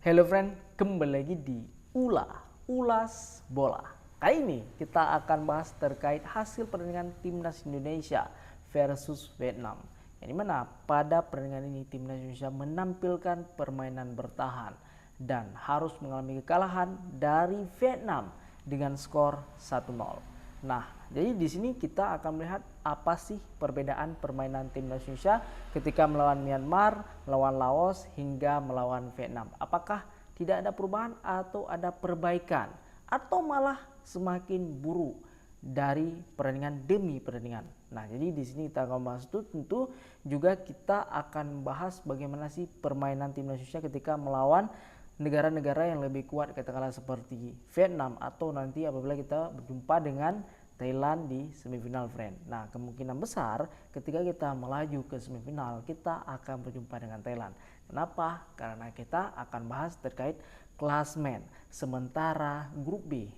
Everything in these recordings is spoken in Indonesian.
Hello friend, kembali lagi di Ulas Bola. Kali ini kita akan bahas terkait hasil pertandingan Timnas Indonesia versus Vietnam. Yang dimana pada pertandingan ini Timnas Indonesia menampilkan permainan bertahan dan harus mengalami kekalahan dari Vietnam dengan skor 1-0. Nah, jadi di sini kita akan melihat apa sih perbedaan permainan Timnas Indonesia ketika melawan Myanmar, melawan Laos, hingga melawan Vietnam. Apakah tidak ada perubahan atau ada perbaikan? Atau malah semakin buruk dari pertandingan demi pertandingan. Nah, jadi di sini kita akan bahas itu, tentu juga kita akan bahas bagaimana sih permainan Timnas Indonesia ketika melawan negara-negara yang lebih kuat, katakanlah seperti Vietnam, atau nanti apabila kita berjumpa dengan Thailand di semifinal, friend. Nah, kemungkinan besar ketika kita melaju ke semifinal kita akan berjumpa dengan Thailand. Kenapa? Karena kita akan bahas terkait klasmen sementara grup B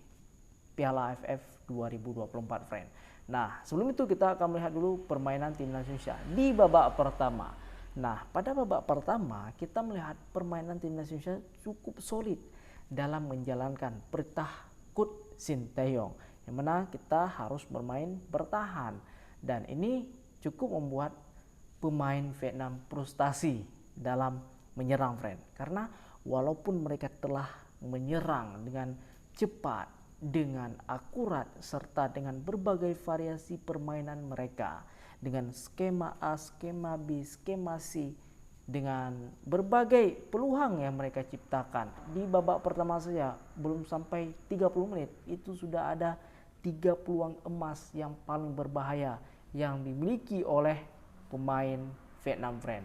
Piala AFF 2024, friend. Nah, sebelum itu kita akan melihat dulu permainan Timnas Indonesia di babak pertama. Nah, pada babak pertama kita melihat permainan Timnas Indonesia cukup solid dalam menjalankan perintah Coach Sinteyong, yang mana kita harus bermain bertahan, dan ini cukup membuat pemain Vietnam frustasi dalam menyerang, friend. Karena walaupun mereka telah menyerang dengan cepat, dengan akurat, serta dengan berbagai variasi permainan mereka, dengan skema A, skema B, skema C, dengan berbagai peluang yang mereka ciptakan. Di babak pertama saja belum sampai 30 menit itu sudah ada 3 peluang emas yang paling berbahaya yang dimiliki oleh pemain Vietnam, friend.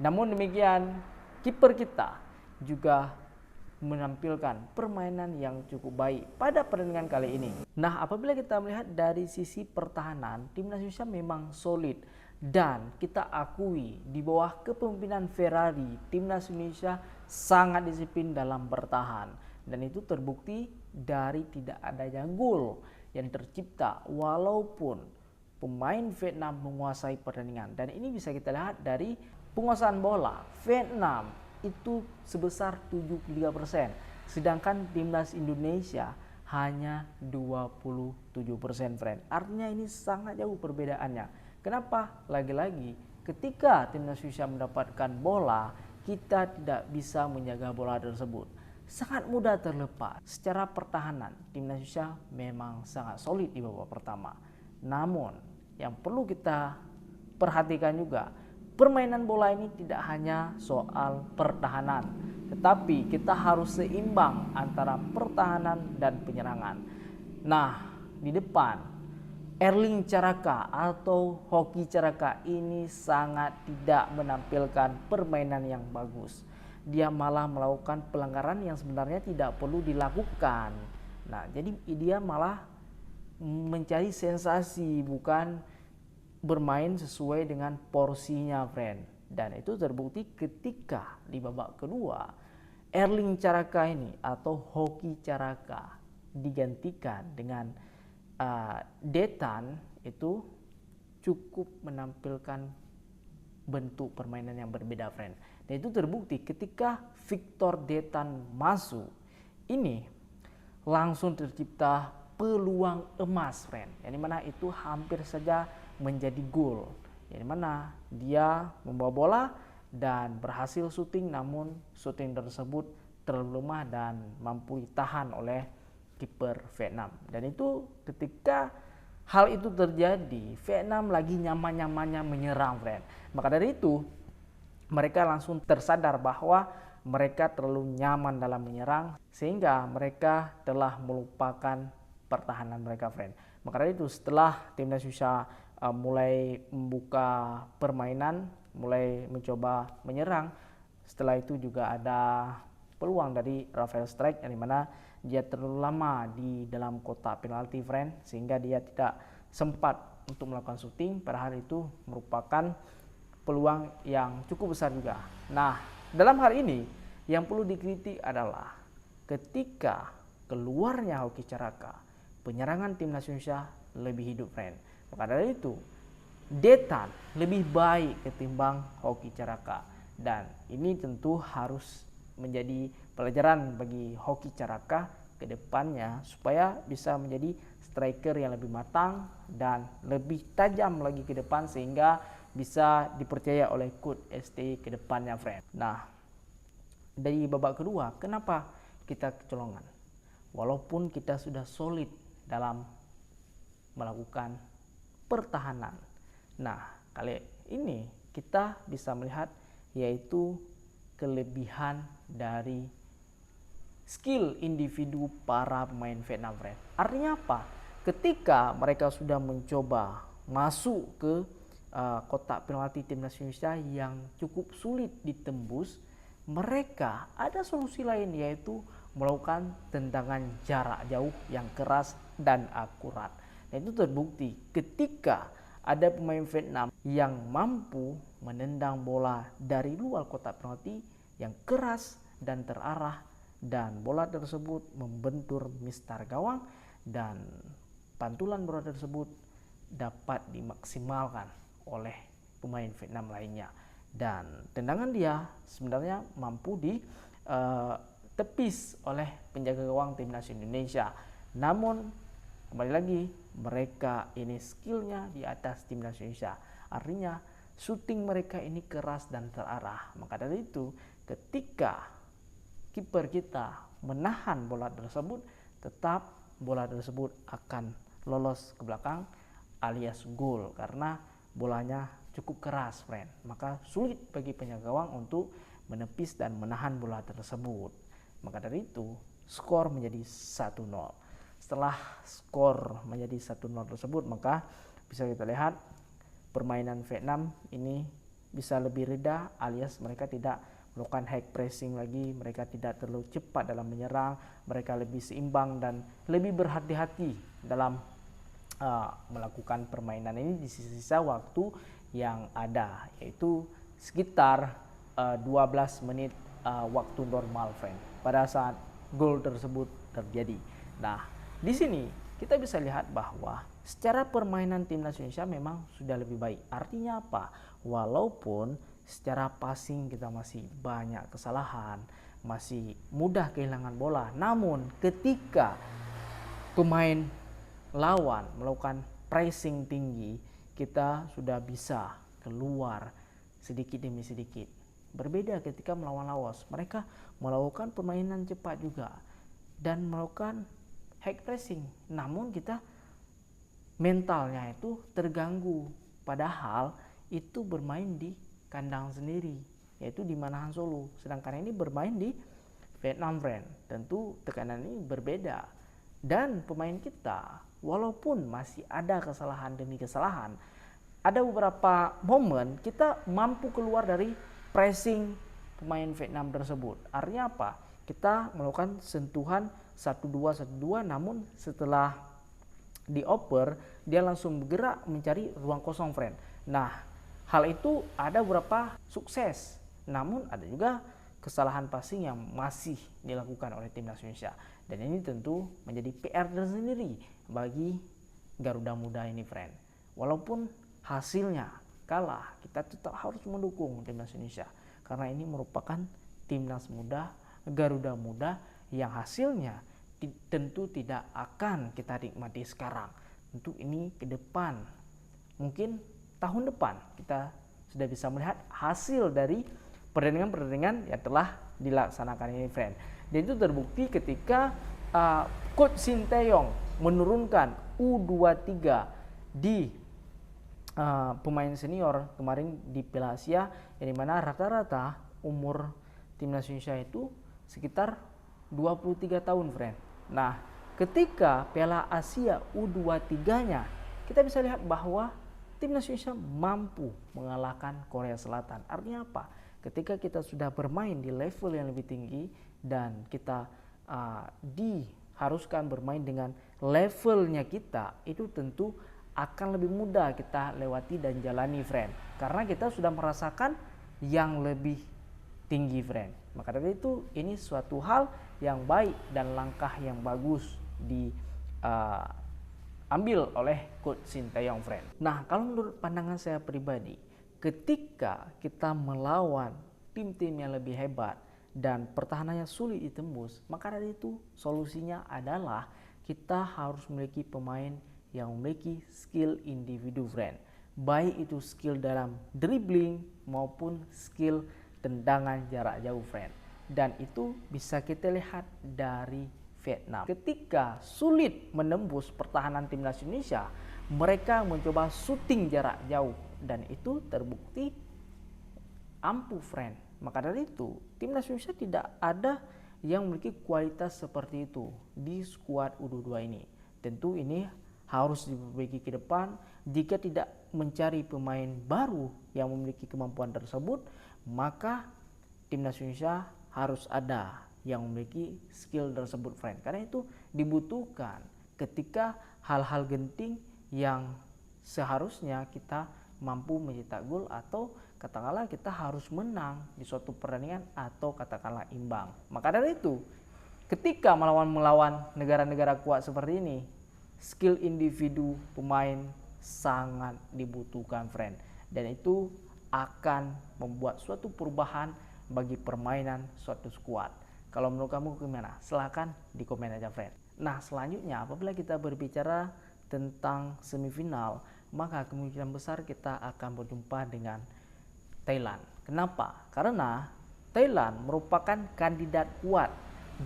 Namun demikian, kiper kita juga menampilkan permainan yang cukup baik pada pertandingan kali ini. Nah, apabila kita melihat dari sisi pertahanan, Timnas Indonesia memang solid, dan kita akui di bawah kepemimpinan Ferrari, Timnas Indonesia sangat disiplin dalam bertahan, dan itu terbukti dari tidak adanya gol yang tercipta walaupun pemain Vietnam menguasai pertandingan. Dan ini bisa kita lihat dari penguasaan bola. Vietnam itu sebesar 73%, sedangkan Timnas Indonesia hanya 27%, friend. Artinya ini sangat jauh perbedaannya. Kenapa? Lagi-lagi ketika Timnas Indonesia mendapatkan bola, kita tidak bisa menjaga bola tersebut. Sangat mudah terlepas. Secara pertahanan, Timnas Indonesia memang sangat solid di babak pertama. Namun, yang perlu kita perhatikan juga, permainan bola ini tidak hanya soal pertahanan, tetapi kita harus seimbang antara pertahanan dan penyerangan. Nah, di depan Erling Caraka atau Hoki Caraka ini sangat tidak menampilkan permainan yang bagus. Dia malah melakukan pelanggaran yang sebenarnya tidak perlu dilakukan. Nah, jadi dia malah mencari sensasi, bukan bermain sesuai dengan porsinya, friend. Dan itu terbukti ketika di babak kedua Erling Caraka ini atau Hoki Caraka digantikan dengan Detan, itu cukup menampilkan bentuk permainan yang berbeda, friend. Dan itu terbukti ketika Victor Detan masuk, ini langsung tercipta peluang emas, friend, yang dimana itu hampir saja menjadi gol, yang dimana dia membawa bola dan berhasil syuting, namun syuting tersebut terlalu lemah dan mampu ditahan oleh kiper Vietnam. Dan itu ketika hal itu terjadi, Vietnam lagi nyaman-nyamannya menyerang, friend. Maka dari itu mereka langsung tersadar bahwa mereka terlalu nyaman dalam menyerang, sehingga mereka telah melupakan pertahanan mereka, friend. Maka dari itu setelah Timnas Indonesia mulai membuka permainan, mulai mencoba menyerang, setelah itu juga ada peluang dari Rafael Strike, yang dimana dia terlalu lama di dalam kotak penalti, friend, sehingga dia tidak sempat untuk melakukan syuting. Padahal itu merupakan peluang yang cukup besar juga. Nah, dalam hal ini yang perlu dikritik adalah ketika keluarnya Hoki Caraka, penyerangan Timnas Indonesia lebih hidup, friend. Maka dari itu Detan lebih baik ketimbang Hoki Caraka, dan ini tentu harus menjadi pelajaran bagi Hoki Caraka ke depannya supaya bisa menjadi striker yang lebih matang dan lebih tajam lagi ke depan sehingga bisa dipercaya oleh Coach ST ke depannya, friend. Nah, dari babak kedua, kenapa kita kecolongan? Walaupun kita sudah solid dalam melakukan pertahanan. Nah, kali ini kita bisa melihat yaitu kelebihan dari skill individu para pemain Vietnam, friend. Artinya apa? Ketika mereka sudah mencoba masuk ke kotak penalti timnas Indonesia yang cukup sulit ditembus, mereka ada solusi lain yaitu melakukan tendangan jarak jauh yang keras dan akurat. Dan itu terbukti ketika ada pemain Vietnam yang mampu menendang bola dari luar kotak penalti yang keras dan terarah, dan bola tersebut membentur mistar gawang dan pantulan bola tersebut dapat dimaksimalkan oleh pemain Vietnam lainnya. Dan tendangan dia sebenarnya mampu ditepis oleh penjaga gawang timnas Indonesia. Namun kembali lagi, mereka ini skillnya di atas timnas Indonesia. Artinya shooting mereka ini keras dan terarah. Maka dari itu ketika kiper kita menahan bola tersebut, tetap bola tersebut akan lolos ke belakang alias gol karena bolanya cukup keras, friend. Maka sulit bagi penjaga gawang untuk menepis dan menahan bola tersebut. Maka dari itu skor menjadi 1-0. Setelah skor menjadi 1-0 tersebut, maka bisa kita lihat permainan Vietnam ini bisa lebih reda alias mereka tidak melakukan high pressing lagi, mereka tidak terlalu cepat dalam menyerang, mereka lebih seimbang dan lebih berhati-hati dalam melakukan permainan ini di sisa-sisa waktu yang ada, yaitu sekitar 12 menit waktu normal, friend, pada saat gol tersebut terjadi. Nah, di sini kita bisa lihat bahwa secara permainan timnas Indonesia memang sudah lebih baik. Artinya apa? Walaupun secara passing kita masih banyak kesalahan, masih mudah kehilangan bola, namun ketika pemain lawan melakukan pressing tinggi, kita sudah bisa keluar sedikit demi sedikit. Berbeda ketika melawan Laos, mereka melakukan permainan cepat juga dan melakukan high pressing, namun kita mentalnya itu terganggu, padahal itu bermain di kandang sendiri, yaitu di Manahan Solo, sedangkan ini bermain di Vietnam, friend. Tentu tekanan ini berbeda, dan pemain kita walaupun masih ada kesalahan demi kesalahan, ada beberapa momen kita mampu keluar dari pressing pemain Vietnam tersebut. Artinya apa? Kita melakukan sentuhan 1-2, namun setelah dioper dia langsung bergerak mencari ruang kosong, friend. Nah, hal itu ada beberapa sukses, namun ada juga kesalahan passing yang masih dilakukan oleh timnas Indonesia. Dan ini tentu menjadi PR tersendiri bagi Garuda Muda ini, friend. Walaupun hasilnya kalah, kita tetap harus mendukung timnas Indonesia karena ini merupakan timnas muda, Garuda Muda yang hasilnya tentu tidak akan kita nikmati sekarang. Tentu ini ke depan, mungkin tahun depan kita sudah bisa melihat hasil dari pertandingan-pertandingan yang telah dilaksanakan ini, friend. Dan itu terbukti ketika Coach Shin Tae-yong menurunkan U23 di pemain senior kemarin di Piala Asia, yang dimana rata-rata umur timnas Indonesia itu sekitar 23 tahun, friend. Nah, ketika Piala Asia U23-nya, kita bisa lihat bahwa timnas Indonesia mampu mengalahkan Korea Selatan. Artinya apa? Ketika kita sudah bermain di level yang lebih tinggi dan kita diharuskan bermain dengan levelnya kita, itu tentu akan lebih mudah kita lewati dan jalani, friend. Karena kita sudah merasakan yang lebih tinggi, friend. Maka dari itu ini suatu hal yang baik dan langkah yang bagus diambil oleh Coach Shin Tae-yong, friend. Nah, kalau menurut pandangan saya pribadi, ketika kita melawan tim-tim yang lebih hebat dan pertahanannya sulit ditembus, maka dari itu solusinya adalah kita harus memiliki pemain yang memiliki skill individu, friend. Baik itu skill dalam dribbling maupun skill tendangan jarak jauh, friend. Dan itu bisa kita lihat dari Vietnam. Ketika sulit menembus pertahanan timnas Indonesia, mereka mencoba syuting jarak jauh dan itu terbukti ampuh, friend. Maka dari itu timnas Indonesia tidak ada yang memiliki kualitas seperti itu di skuad U22 ini. Tentu ini harus diperbaiki ke depan. Jika tidak mencari pemain baru yang memiliki kemampuan tersebut, maka timnas Indonesia harus ada yang memiliki skill tersebut, friend. Karena itu dibutuhkan ketika hal-hal genting yang seharusnya kita mampu mencetak gol atau katakanlah kita harus menang di suatu pertandingan atau katakanlah imbang. Maka dari itu ketika melawan negara-negara kuat seperti ini, skill individu pemain sangat dibutuhkan, friend. Dan itu akan membuat suatu perubahan bagi permainan suatu skuad. Kalau menurut kamu gimana? Silahkan di komen aja, friend. Nah, selanjutnya apabila kita berbicara tentang semifinal, maka kemungkinan besar kita akan berjumpa dengan Thailand. Kenapa? Karena Thailand merupakan kandidat kuat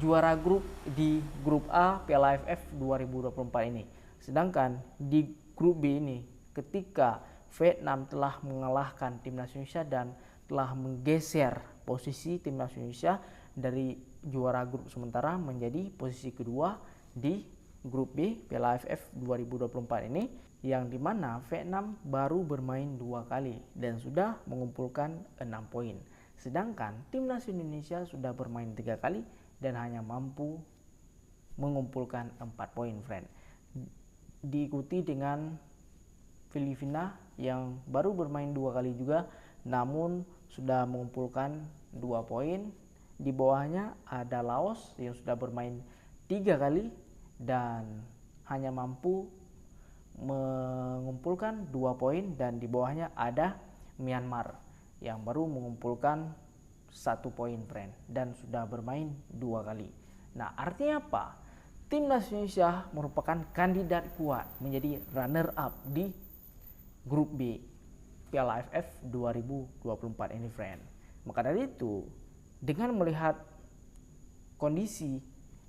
juara grup di grup A Piala AFF 2024 ini. Sedangkan di grup B ini ketika Vietnam telah mengalahkan timnas Indonesia dan telah menggeser posisi timnas Indonesia dari juara grup sementara menjadi posisi kedua di grup B Piala AFF 2024 ini, yang dimana Vietnam baru bermain 2 kali dan sudah mengumpulkan 6 poin. Sedangkan timnas Indonesia sudah bermain 3 kali dan hanya mampu mengumpulkan 4 poin, friend. Diikuti dengan Filipina yang baru bermain 2 kali juga namun sudah mengumpulkan 2 poin. Di bawahnya ada Laos yang sudah bermain 3 kali dan hanya mampu mengumpulkan 2 poin, dan di bawahnya ada Myanmar yang baru mengumpulkan 1 poin, friend, dan sudah bermain 2 kali. Nah, artinya apa? Timnas Indonesia merupakan kandidat kuat menjadi runner up di grup B Piala AFF 2024 ini, friend. Maka dari itu, dengan melihat kondisi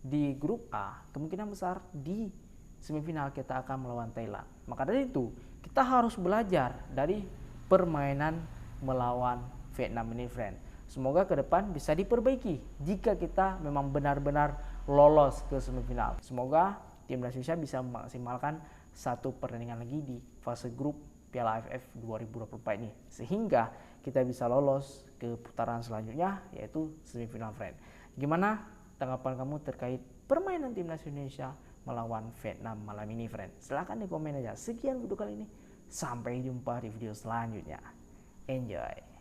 di grup A, kemungkinan besar di semifinal kita akan melawan Thailand. Maka dari itu, kita harus belajar dari permainan melawan Vietnam ini, friend. Semoga ke depan bisa diperbaiki jika kita memang benar-benar lolos ke semifinal. Semoga timnas Indonesia bisa memaksimalkan 1 pertandingan lagi di fase grup Piala AFF 2024 ini, sehingga kita bisa lolos ke putaran selanjutnya yaitu semifinal, friend. Gimana tanggapan kamu terkait permainan timnas Indonesia melawan Vietnam malam ini, friend? Silahkan di komen aja. Sekian video kali ini, sampai jumpa di video selanjutnya. Enjoy.